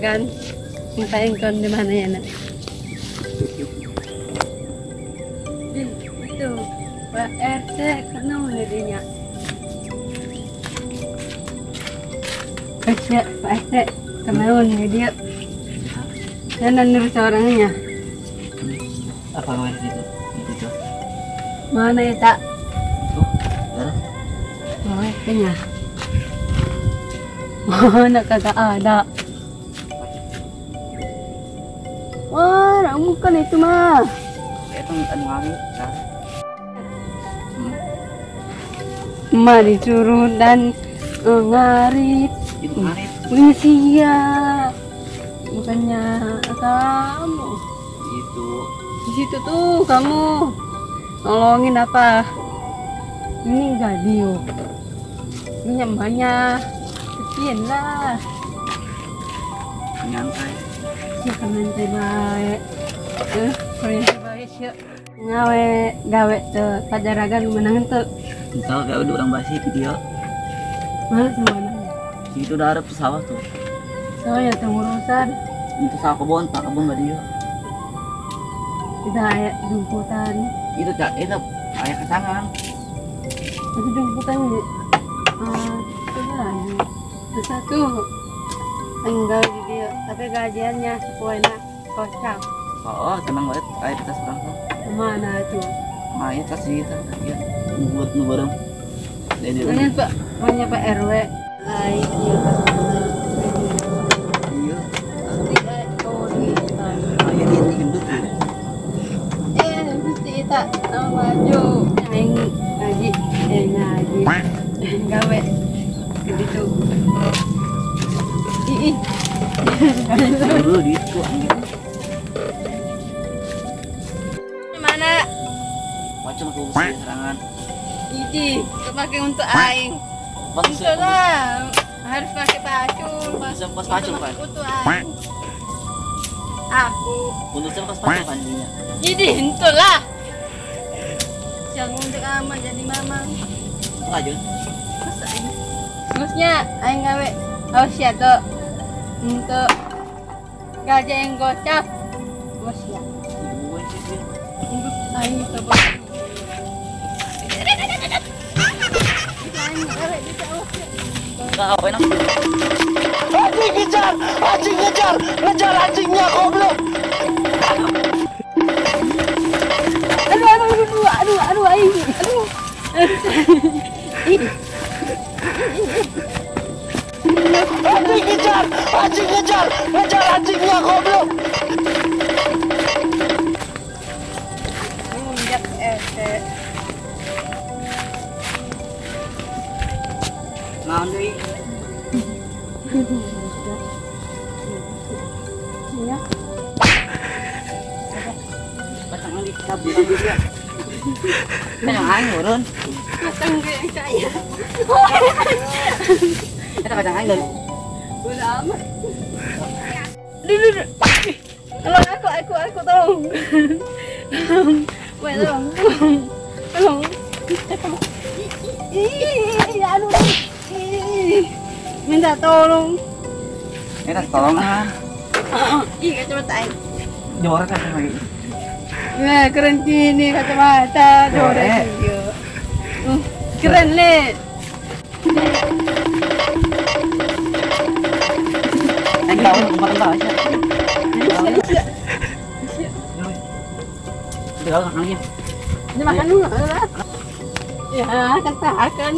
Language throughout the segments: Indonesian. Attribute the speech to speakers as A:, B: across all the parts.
A: Juragan. Minta engkau di mana ya nak? Itu Pak RT kenal dirinya. Pak RT kenal dia. Dan nurus orangnya.
B: Apa kau di situ? Itu.
A: Mana ya tak?
B: Tuh, ada.
A: Oh, RT-nya. Mana kagak ada. Wah, bukan itu mah.
B: Itu ngambil.
A: Ma disuruh dan ngarit.
B: Itu ngarit.
A: Sia. Bukannya kamu.
B: Itu.
A: Di situ tuh kamu nolongin apa? Ini enggak Dio. Ini banyak. Kesian lah.
B: Nyantai.
A: Ya kanan baik. Korea baik sih. Ngawe gawe tuh pajaragan menang tuh.
B: Entah kayak udah orang basi itu dia.
A: Mana semana?
B: Itu udah ada pesawat tuh.
A: Soalnya tuh urusan
B: Itu sawah kebun, tak kebun gak dia.
A: tidak ada jemputan.
B: Itu ayah kesangan.
A: Itu jemputan itu lagi. Satu enggak di dia, tapi gajiannya sesuai kocak.
B: Oh, tenang banget. Ayah kita sekarang tuh.
A: Kemana itu?
B: Ayah kasih itu. Iya. Buat bareng.
A: Ini Pak, banyak Pak RW. Lain iya Pak.
B: Iya.
A: Tidak kau di
B: Ayah dia gendut tuh.
A: mesti tak tahu baju yang ngaji gawe gitu ih
B: Dulu di itu.
A: mana
B: Macam aku besi serangan.
A: ini pakai untuk aing
B: Pas
A: lah harus pakai pacul
B: pas pacul kan.
A: untuk aing aku
B: Untuk saya pas pacul kan dia.
A: ini itulah yang untuk ama jadi mamang
B: Lanjut.
A: terusnya aing gawe harus ya tuh untuk gajah yang gocap bos ya
B: Ibu sih.
A: untuk aing coba aing gawe di bawah
B: Enggak apa enak.
C: Anjing ngejar, ngejar anjingnya goblok.
A: aduh aing aduh
C: Anjing ngejar anjingnya goblok.
A: Menginjak
B: Naon deui?
A: ya
B: Pasangan di kabur dia. Yang aing urun.
A: matang kayak saya
B: Eta kadang aing lho.
A: udah amat Duh. Tolong aku tolong. Wait, tolong. Aduh. Minta tolong.
B: Eta tolongan.
A: Ih, kacamata aing.
B: Jorek kan lagi.
A: Nah, keren ini kacamata jorek juga. Keren le.
B: Aing tahu makan tahu aja. Udah makannya.
A: Ini makan dulu lah. Ya, akan.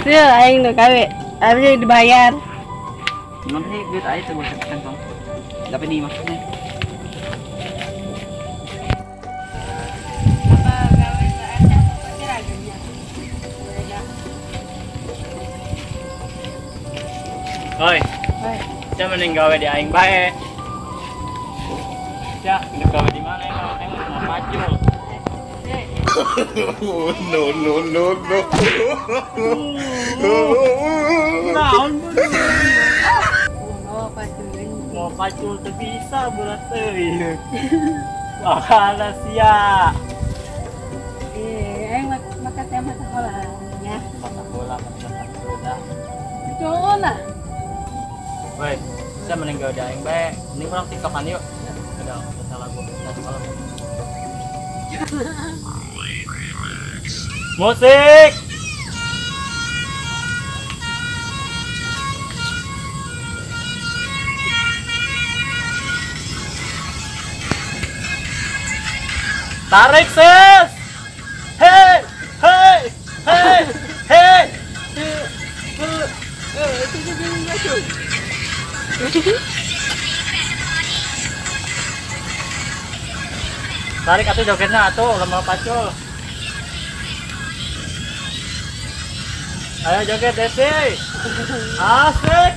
A: Terus aing tuh kawe, habis dibayar.
B: Nanti duit aja tuh buat kantong. Tapi ini maksudnya.
D: Oi, saya mending gawe di aing bae. Ya, udah gawe di mana emang mau maju.
C: No.
D: Naon
A: Oh, pacurin.
D: mau pacul teu bisa berat teuing. Wahala sia.
A: Aing makan teh mata sekolah ya.
D: Pas aku
A: lah.
D: Woi, saya meninggal dah yang baik. Mending orang tiktokan yuk. Udah, kita lagu. Nah, semalam. Musik. Tarik sis. Hei, hei, hei, hei. Tarik atuh jogetnya atuh, lama pacul. Ayo joget Desi. Asik.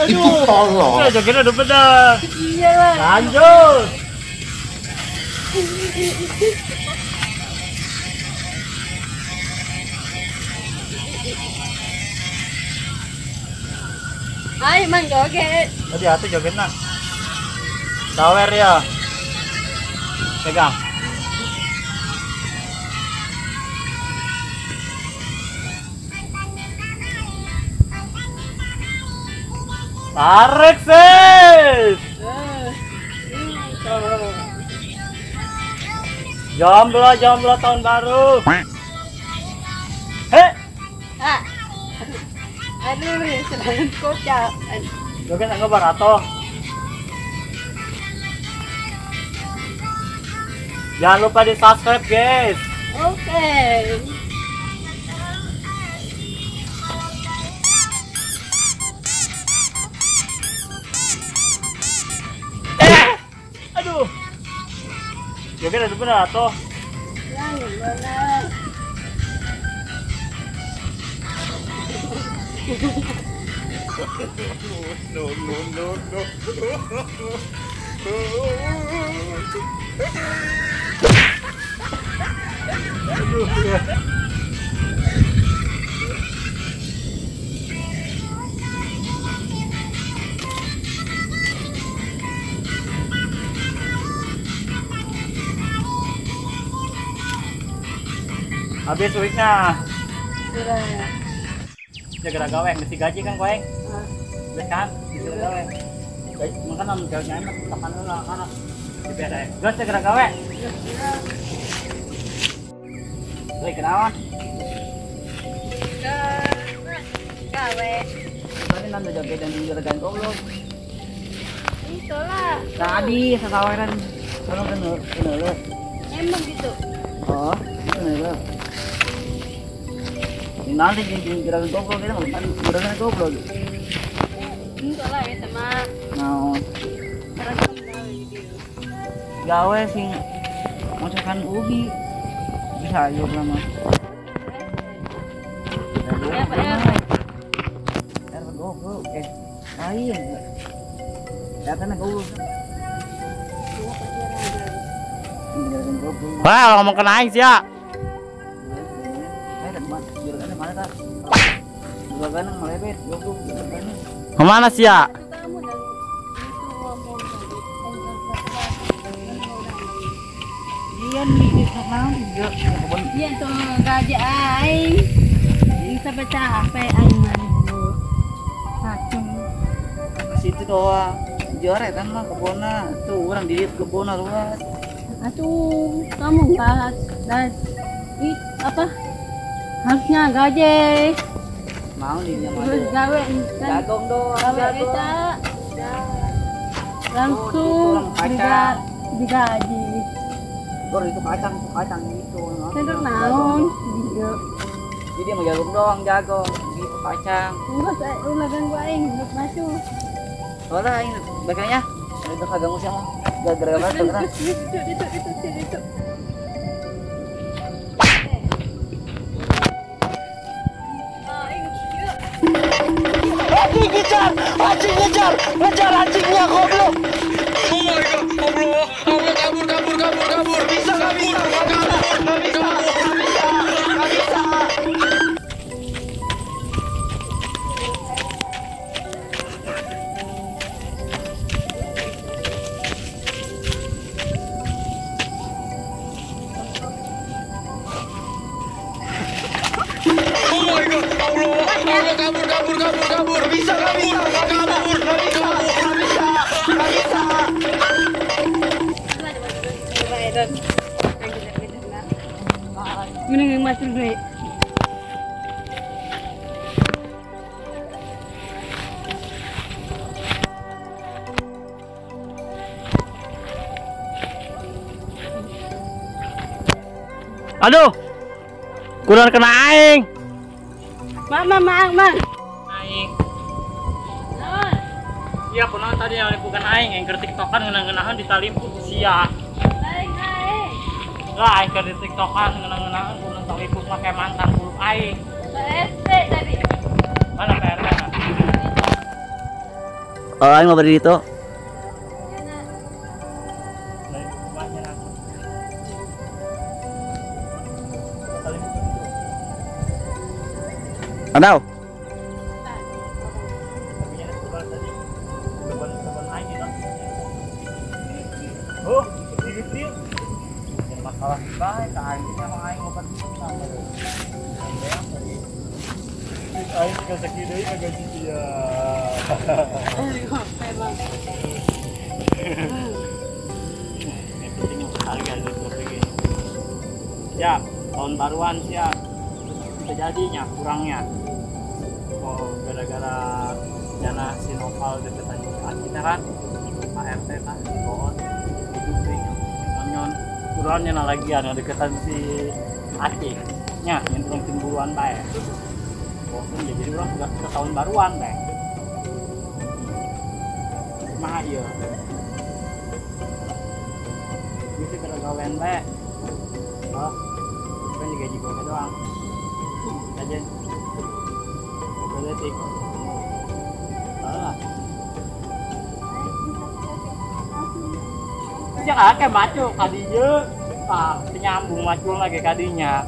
D: Aduh,
C: Allah.
D: jogetnya udah benar.
A: Iya lah.
D: Lanjut.
A: Ayo mang joget.
D: Tadi atuh jogetnya. Sawer ya. Pegang. Tarik sis. Jomblo tahun baru. Hei,
A: Ah. Aduh, ya sedang kocak.
D: joget nggak barato. Jangan lupa di subscribe guys.
A: Oke.
D: Aduh, joget ada barato.
A: Yang benar.
C: No, no, no, no.
D: Habis weeknya.
A: Sudah.
D: Jaga gawe, mesti gaji kan koeng.
A: Ah.
D: Lihat kan, jaga gawe. Gaji makanan jaga enak, tekan lah kan. Di beda. Gas jaga gawe. Lagi kenawan.
A: Gawe.
D: Tadi nanti jaga dan juragan goblok.
A: Itulah.
D: Tadi sekawaran. Kalau bener lo.
A: Emang gitu.
D: Oh, bener lo. Nanti juragan goblok kita kan juragan goblok.
A: Itulah ya sama.
D: Nah,
A: Seragam gawe gitu.
D: gawe sing masakan ubi bisa yuk lama.
A: Ya Pak ya.
D: Goblok, lain. Ya kan goblok. Wah, ngomong kena aing sih ya. Juragan mana tak? Juragan melebet, goblok juragan. Kemana sih ya?
A: Kamu dan itu ngomong
D: Iya nih, sekarang juga.
A: iya tuh gaji aing. Bisa baca HP aing mah dulu. Kacung.
D: Situ doang. Jore kan mah kebona. Tuh orang di kebona luas.
A: Atuh, kamu enggak dan apa? Harusnya gaji.
D: Mau di
A: Terus gawe kan
D: Jagong doang.
A: gawe kita langsung digaji.
D: Bor itu kacang gitu.
A: Tentu naon? Iya.
D: Jadi mau jagung doang jagong. Gitu kacang.
A: Enggak saya ulah ganggu aing, enggak masuk.
D: Soalnya ini bagainya. Itu kagak musang mah. Gara-gara apa beneran.
A: Itu.
C: Anjing ngejar, ngejar anjingnya goblok.
E: Oh my god, Allah, kabur. Bisa nggak bisa?
A: nih masuk duit.
D: Aduh, kurang kena aing.
A: Mak.
D: Aing. Iya, kunaon tadi yang bukan aing, yang keur tiktokan ngeunang-ngeunangan di talimput sia. Lah, aing keur di tiktokan ngeunang-ngeunangan kunaon talimput make mantan buluk aing.
A: PRT tadi.
D: Mana PRT?
B: Oh, aing mau berdiri itu. Andau.
D: Oh, ini masalah baik, aing emang aing obat sama. Aing ke sakit deui kagak dia. Yang penting harga itu begini. Ya, tahun baruan siap. Terjadinya kurangnya. Oh, gara-gara dana Sinopal deketan kita kan. ART kan, Boon. Itu sih nyon kurangnya lagi ada deketan si Aceh. Nya, yang turun timburuan bae. Bosen jadi orang enggak ke tahun baruan bae. Mah ieu. Bisa kada gawean bae. Oh. Kan digaji gua doang. Aja. Politik. Ah. Sejak akeh macu kadieu, penyambung macul lagi kadinya.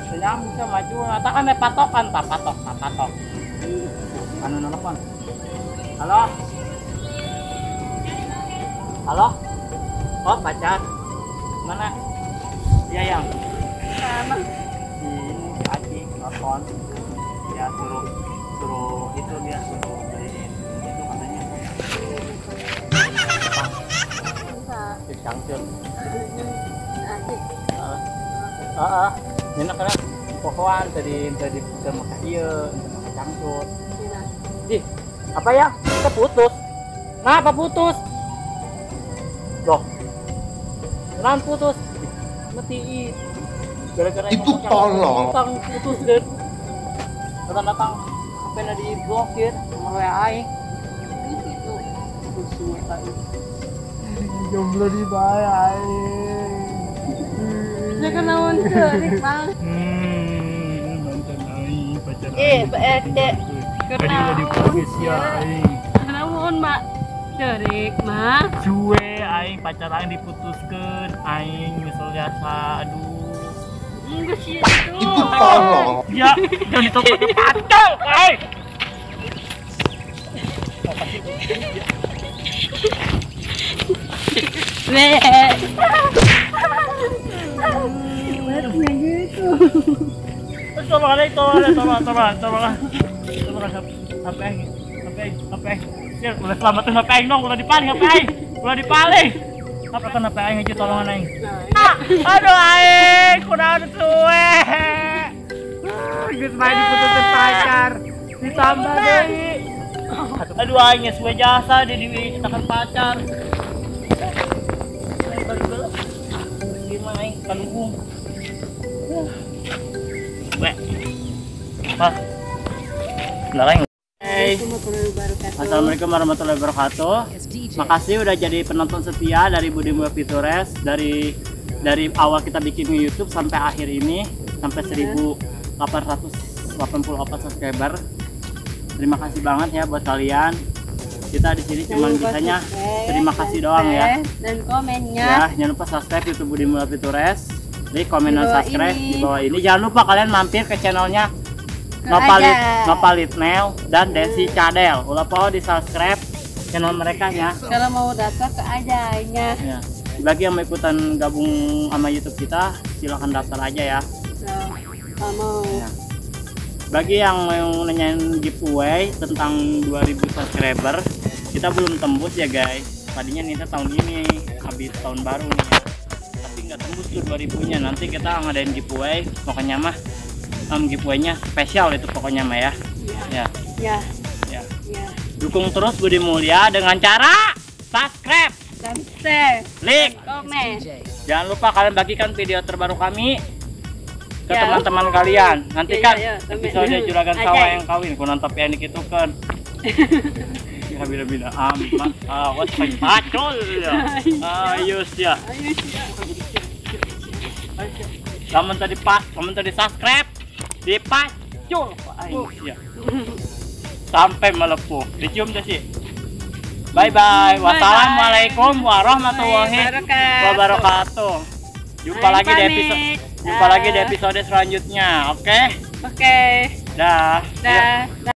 D: Penyambung sama macul, tak kan patokan, tak patok. Anu nelpon. Halo? Halo? Oh, pacar. Mana? Iya, yang.
A: Sama.
D: Ini si Aji telepon. Ya suruh itu dia suruh beliin itu katanya. Cangcut. Ini karena pokokan tadi kita makan iya, kita makan cangcut. Ih, apa ya? Kita putus. Kenapa putus? Loh, kenapa putus? Mati gara-gara
C: Itu tolong.
D: Tang putus deh. Datang apa yang diblokir nomor WA aing. Itu semua tadi. Jomblo di bayar.
A: Dia kenawan ceurik, Bang.
D: Mantan aing pacar.
A: PRT.
D: Kenawan di podcast ya aing.
A: Kenawan, Mak. Ceurik, Mak.
D: Cuwe aing pacar aing diputuskeun, aing nyusul jasa. Aduh.
A: Enggak sih itu.
C: Itu tolong.
D: Ya, jangan ditolong pakai pacar, aing. Sampai udah selamatin HP aing dong, udah dipaling HP aing. Apa kan HP aing aja tolongan aing. Aduh aing, kunaon suwe. Geus main diputusin pacar. Ditambah deui. Aduh aing geus suwe jasa di ditakan pacar. Gimana aing kalunggung. Weh. Pas. Larang. Assalamualaikum warahmatullahi wabarakatuh. Makasih udah jadi penonton setia dari Budi Mulya Pitures, dari awal kita bikin YouTube sampai akhir ini, sampai 1884 subscriber. Terima kasih banget ya buat kalian. Kita di sini cuma bisanya terima kasih doang ya.
A: Dan komennya.
D: Ya, jangan lupa subscribe YouTube Budi Mulya Pitures. Jadi komen dan subscribe di bawah ini. Jangan lupa kalian mampir ke channelnya Nopalit Nel dan Desi Cadel. Ulah poho di subscribe channel mereka ya.
A: Kalau mau daftar ke ajanya.
D: Ya. Bagi yang mau ikutan gabung sama YouTube kita, silahkan daftar aja ya.
A: Mau.
D: Ya. Bagi yang mau nanyain giveaway tentang 2000 subscriber, kita belum tembus ya guys. Tadinya nih tahun ini habis tahun baru nih. Tapi nggak tembus tuh 2000-nya. Nanti kita ngadain giveaway. Pokoknya mah giveaway-nya spesial itu pokoknya mah ya. Ya.
A: Ya.
D: Ya.
A: Ya.
D: Dukung terus Budi Mulya dengan cara subscribe,
A: Dan share,
D: like,
A: komen.
D: jangan lupa kalian bagikan video terbaru kami ke
A: Ya.
D: teman-teman kalian. Nantikan
A: Ya, ya, ya.
D: episode Juragan
A: Ajay.
D: Sawah yang kawin kunang tapi enik itu kan. Ya bila-bila amat awas pakai pacul ya. Ayo ya.
A: Ayo siap.
D: Kamu tadi subscribe, dipacul ayo ya. Sampai melepuh. Dicium tuh sih. Bye bye. Wassalamualaikum warahmatullahi wabarakatuh. Jumpa lagi di episode selanjutnya. Oke?
A: Oke.
D: Dah.
A: Dah.